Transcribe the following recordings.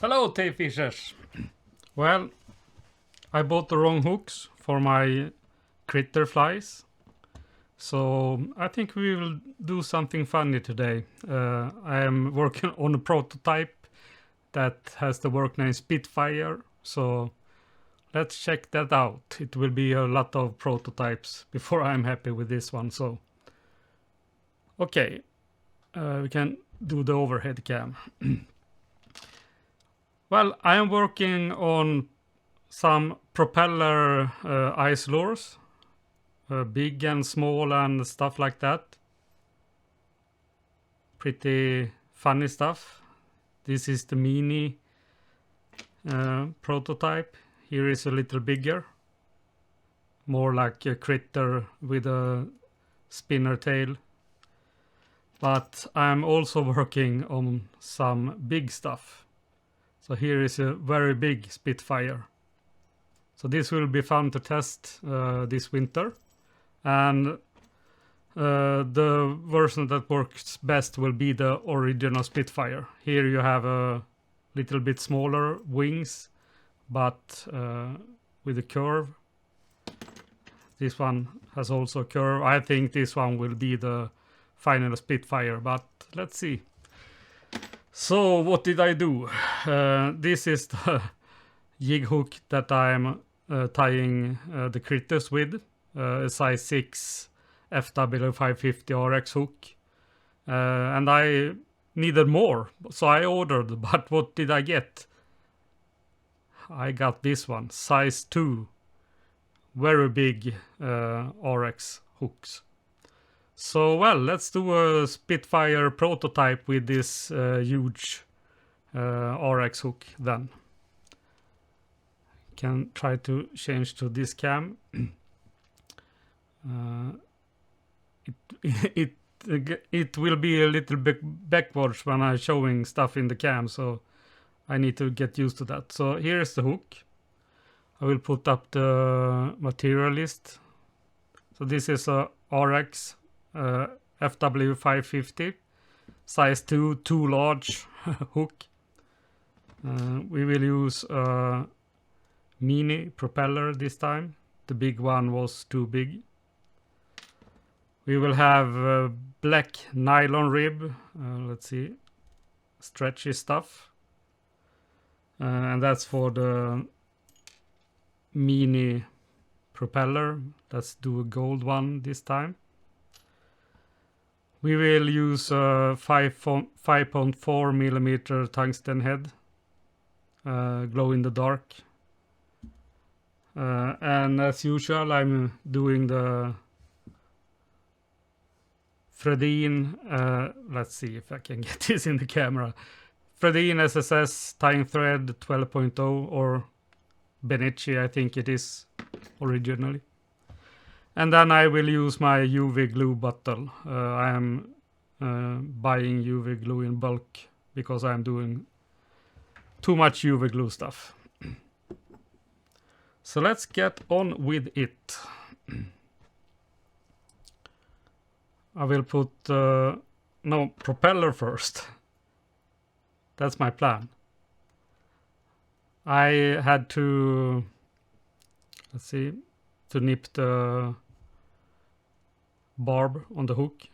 Hello, Tfishers. Well, I bought the wrong hooks for my critter flies. So I think we will do something funny today. I am working on a prototype that has the work name Spitfire. So let's check that out. It will be a lot of prototypes before I'm happy with this one. So, okay, we can do the overhead cam. Well, I am working on some propeller ice lures, big and small and stuff like that. Pretty funny stuff. This is the mini prototype. Here is a little bigger, more like a critter with a spinner tail. But I'm also working on some big stuff. So here is a very big Spitfire. So this will be fun to test this winter. And the version that works best will be the original Spitfire. Here you have a little bit smaller wings, but with a curve. This one has also a curve. I think this one will be the final Spitfire, but let's see. So what did I do? This is the jig hook that I'm tying the critters with, a size 6 FW550 RX hook. And I needed more, so I ordered, but what did I get? I got this one, size 2, very big RX hooks. So well, let's do a Spitfire prototype with this huge RX hook then. Can try to change to this cam. It will be a little bit backwards when I'm showing stuff in the cam, so I need to get used to that. So here's the hook. I will put up the material list. So this is a RX FW550 size 2 too large hook. We will use a mini propeller this time. The big one was too big. We will have a black nylon rib. Let's see, stretchy stuff. And that's for the mini propeller. Let's do a gold one this time. We will use a 5.4 millimeter tungsten head, glow in the dark. And as usual, I'm doing the Fredin, let's see if I can get this in the camera. Fredin SSS tying thread 12.0 or Benici, I think it is originally. And then I will use my UV glue bottle. I am buying UV glue in bulk because I'm doing too much UV glue stuff. So let's get on with it. I will put propeller first. That's my plan. I had to, let's see, to nip the barb on the hook.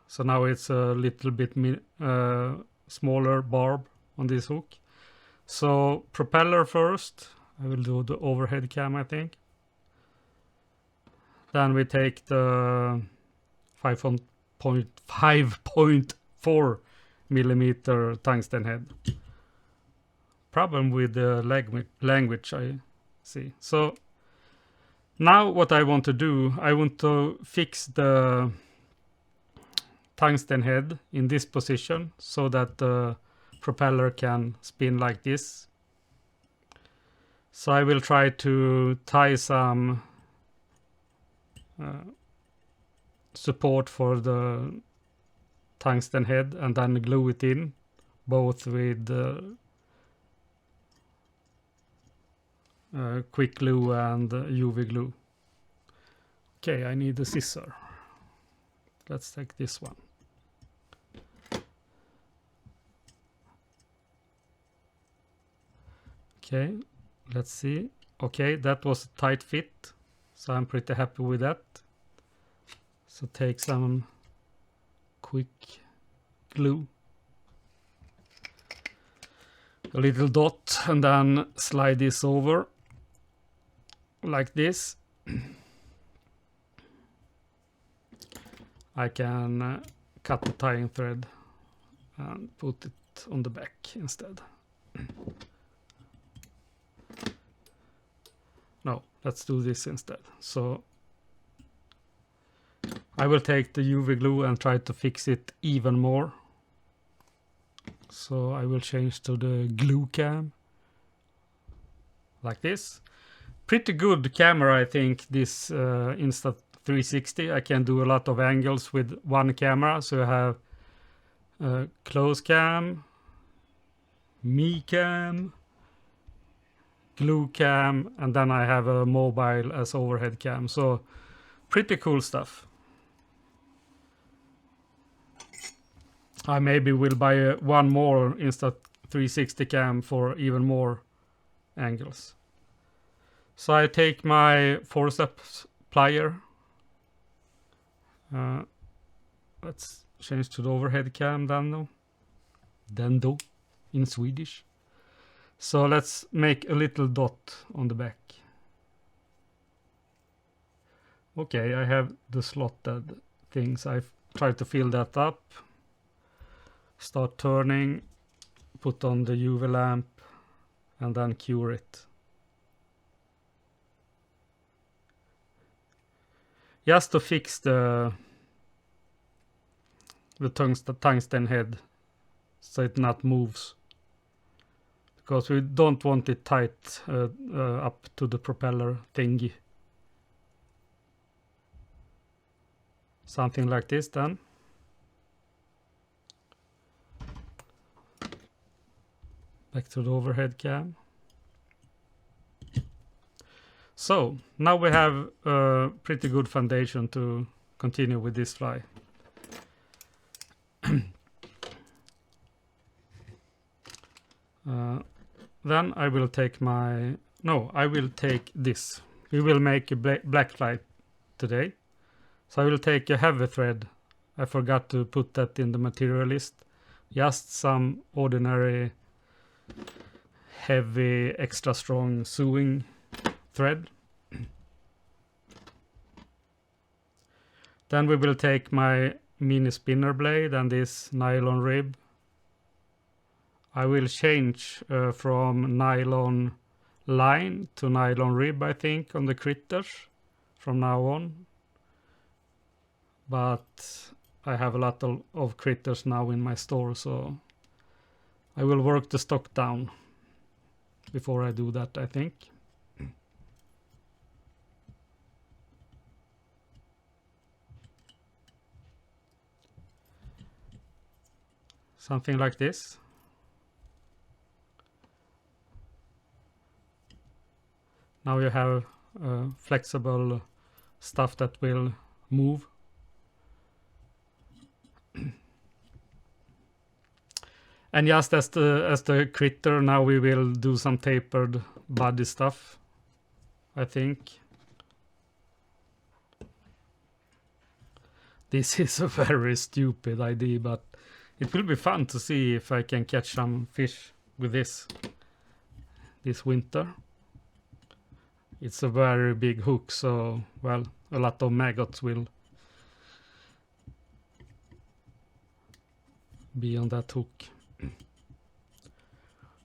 So now it's a little bit smaller barb on this hook. So propeller first. I will do the overhead cam, I think. Then we take the 5.4 millimeter tungsten head. Problem with the language I see. So now what I want to do, I want to fix the tungsten head in this position so that the propeller can spin like this. So I will try to tie some support for the tungsten head and then glue it in, both with quick glue and UV glue. Okay, I need a scissor. Let's take this one. Okay, let's see. Okay, that was a tight fit, so I'm pretty happy with that. So take some quick glue, a little dot, and then slide this over like this. I can cut the tying thread and put it on the back instead. No, let's do this instead. So I will take the UV glue and try to fix it even more. So I will change to the glue cam like this. Pretty good camera, I think, this Insta360. I can do a lot of angles with one camera. So I have close cam, me cam, glue cam, and then I have a mobile as overhead cam. So pretty cool stuff. I maybe will buy one more Insta360 cam for even more angles. So I take my forceps plier. Let's change to the overhead cam then though, in Swedish. So let's make a little dot on the back. Okay, I have the slotted things. I've tried to fill that up. Start turning, put on the UV lamp, and then cure it. Just to fix the tungsten head so it not moves. Because we don't want it tight up to the propeller thingy. Something like this then. Back to the overhead cam. So now we have a pretty good foundation to continue with this fly. Then I will take I will take this. We will make a black fly today. So I will take a heavy thread. I forgot to put that in the material list. Just some ordinary heavy, extra strong sewing thread. Then we will take my mini spinner blade and this nylon rib. I will change from nylon line to nylon rib, I think, on the critters from now on. But I have a lot of critters now in my store, so I will work the stock down before I do that, I think. Something like this. Now you have flexible stuff that will move. And just as the critter, now we will do some tapered body stuff, I think. This is a very stupid idea, but it will be fun to see if I can catch some fish with this winter. It's a very big hook, so, well, a lot of maggots will be on that hook.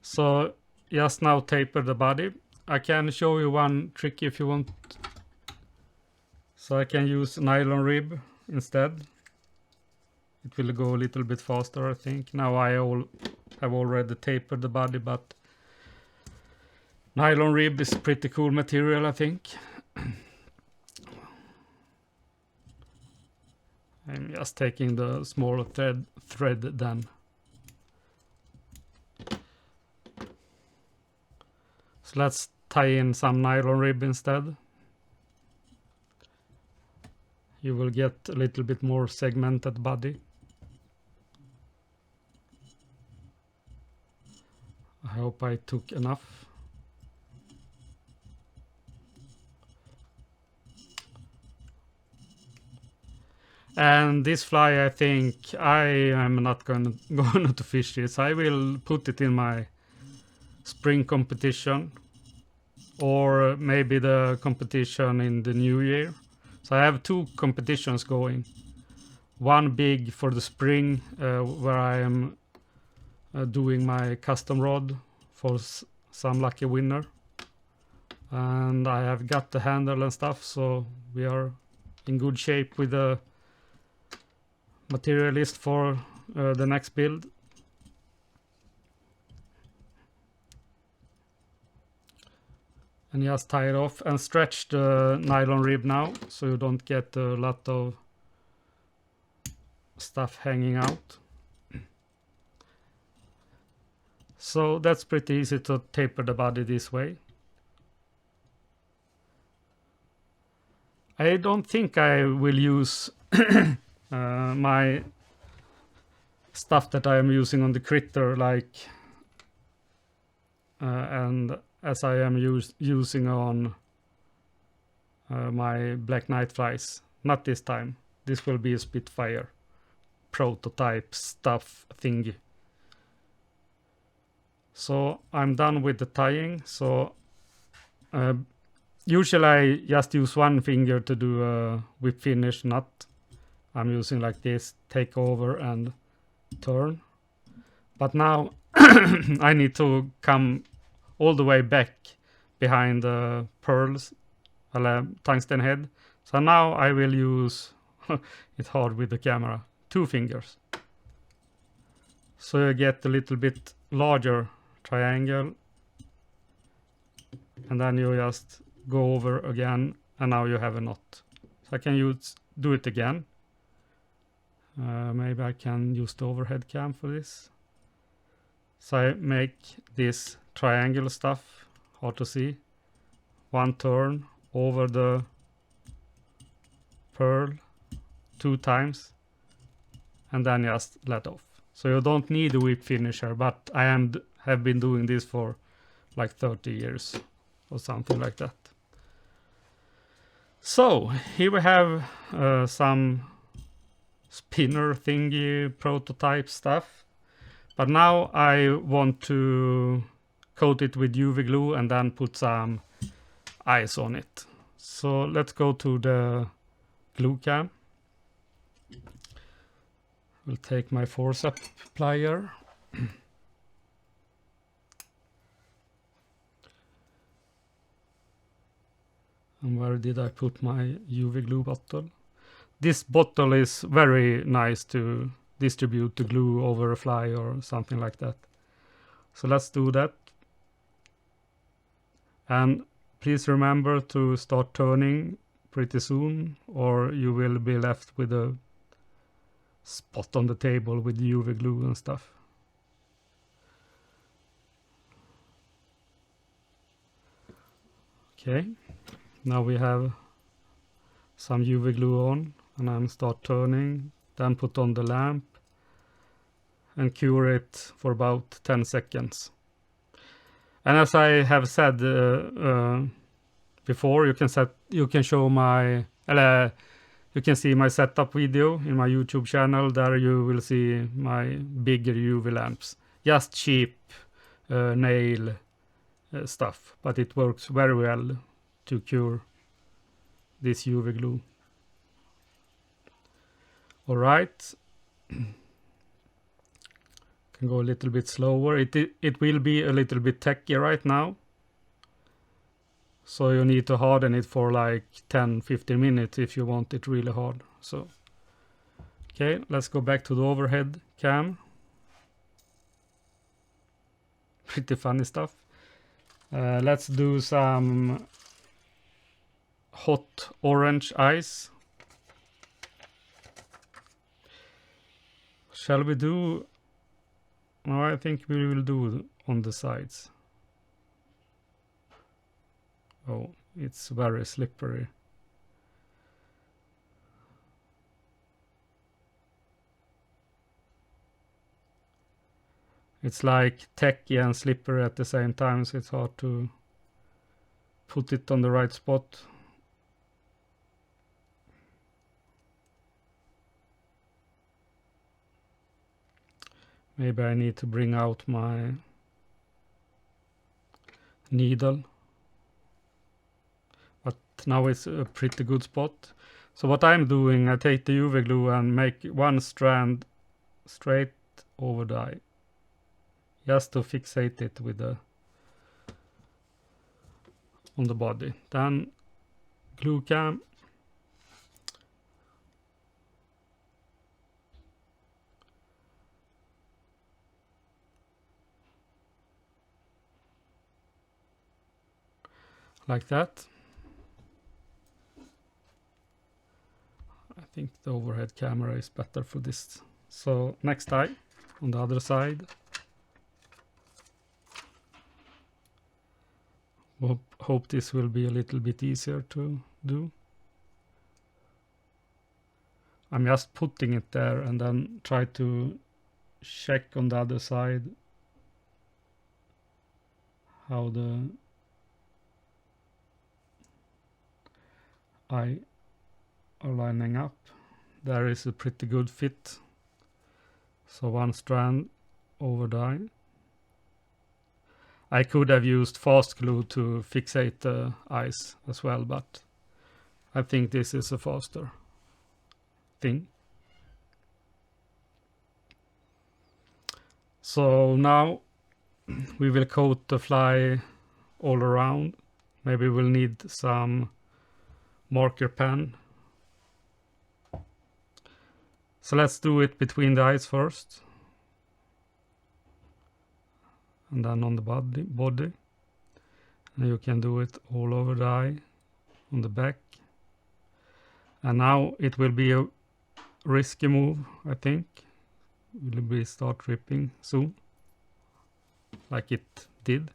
So just now taper the body. I can show you one trick if you want. So I can use nylon rib instead. It will go a little bit faster, I think. Now I have already tapered the body, but nylon rib is pretty cool material, I think. I'm just taking the smaller thread then. So let's tie in some nylon rib instead. You will get a little bit more segmented body. I hope I took enough. And this fly, I think I am not going to fish this. I will put it in my spring competition, or maybe the competition in the new year. So I have 2 competitions going. One big for the spring, where I am doing my custom rod for some lucky winner. And I have got the handle and stuff, so we are in good shape with the material list for the next build. And just tie it off and stretch the nylon rib now, so you don't get a lot of stuff hanging out. So that's pretty easy to taper the body this way. I don't think I will use my stuff that I am using on the critter, like and as I am using on my black night flies. Not this time. This will be a Spitfire prototype stuff thingy. So I'm done with the tying. So usually I just use one finger to do a whip finish knot. I'm using like this, take over and turn. But now I need to come all the way back behind the pearls, tungsten head. So now I will use, it's hard with the camera, 2 fingers. So you get a little bit larger triangle. And then you just go over again, and now you have a knot. So I can do it again. Maybe I can use the overhead cam for this. So I make this triangle stuff, hard to see. 1 turn over the pearl 2 times, and then just let off. So you don't need a whip finisher, but I have been doing this for like 30 years or something like that. So here we have some spinner thingy prototype stuff, but now I want to coat it with UV glue and then put some eyes on it. So let's go to the glue cam. We'll take my forceps plier. And where did I put my UV glue bottle? This bottle is very nice to distribute the glue over a fly or something like that. So let's do that. And please remember to start turning pretty soon, or you will be left with a spot on the table with UV glue and stuff. Okay, now we have some UV glue on, and I'm start turning, then put on the lamp and cure it for about 10 seconds. And as I have said before, you can show my you can see my setup video in my YouTube channel. There you will see my bigger UV lamps. Just cheap nail stuff, but it works very well to cure this UV glue. All right, can go a little bit slower. It will be a little bit techy right now, so you need to harden it for like 10-15 minutes if you want it really hard. So okay, let's go back to the overhead cam. Pretty funny stuff. Let's do some hot orange eyes. Shall we do? No, I think we will do on the sides. Oh, it's very slippery. It's like techy and slippery at the same time, so it's hard to put it on the right spot. Maybe I need to bring out my needle. But now it's a pretty good spot. So what I'm doing, I take the UV glue and make one strand straight over the eye. Just to fixate it with the on the body. Then glue cam. Like that. I think the overhead camera is better for this. So next eye on the other side. Hope this will be a little bit easier to do. I'm just putting it there and then try to check on the other side how the eye are lining up. There is a pretty good fit. So one strand over the eye. I could have used fast glue to fixate the eyes as well, but I think this is a faster thing. So now we will coat the fly all around. Maybe we'll need some marker pen. So let's do it between the eyes first. And then on the body. And you can do it all over the eye, on the back. And now it will be a risky move, I think. It will be start dripping soon, like it did.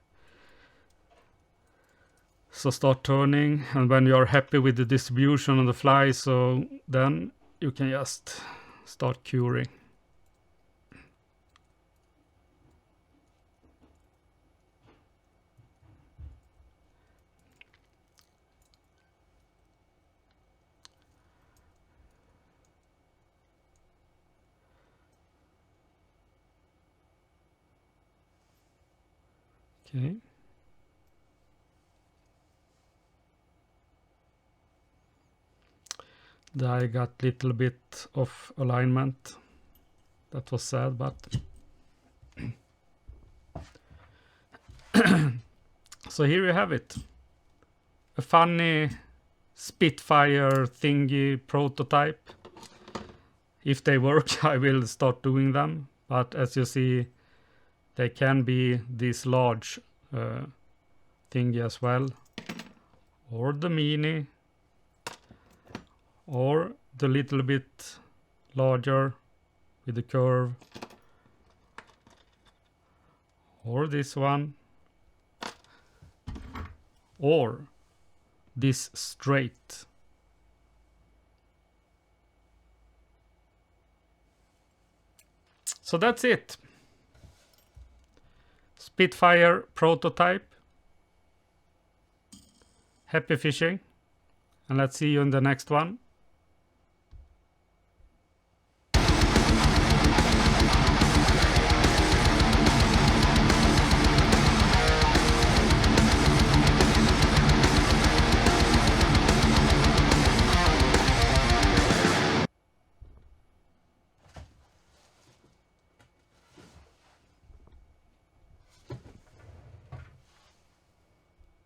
So start turning, and when you are happy with the distribution on the fly, so then you can just start curing. Okay. The eye got little bit of alignment. That was sad, but so here you have it. A funny Spitfire thingy prototype. If they work, I will start doing them. But as you see, they can be this large thingy as well. Or the mini. Or the little bit larger with the curve. Or this one. Or this straight. So that's it. Spitfire prototype. Happy fishing. And let's see you in the next one.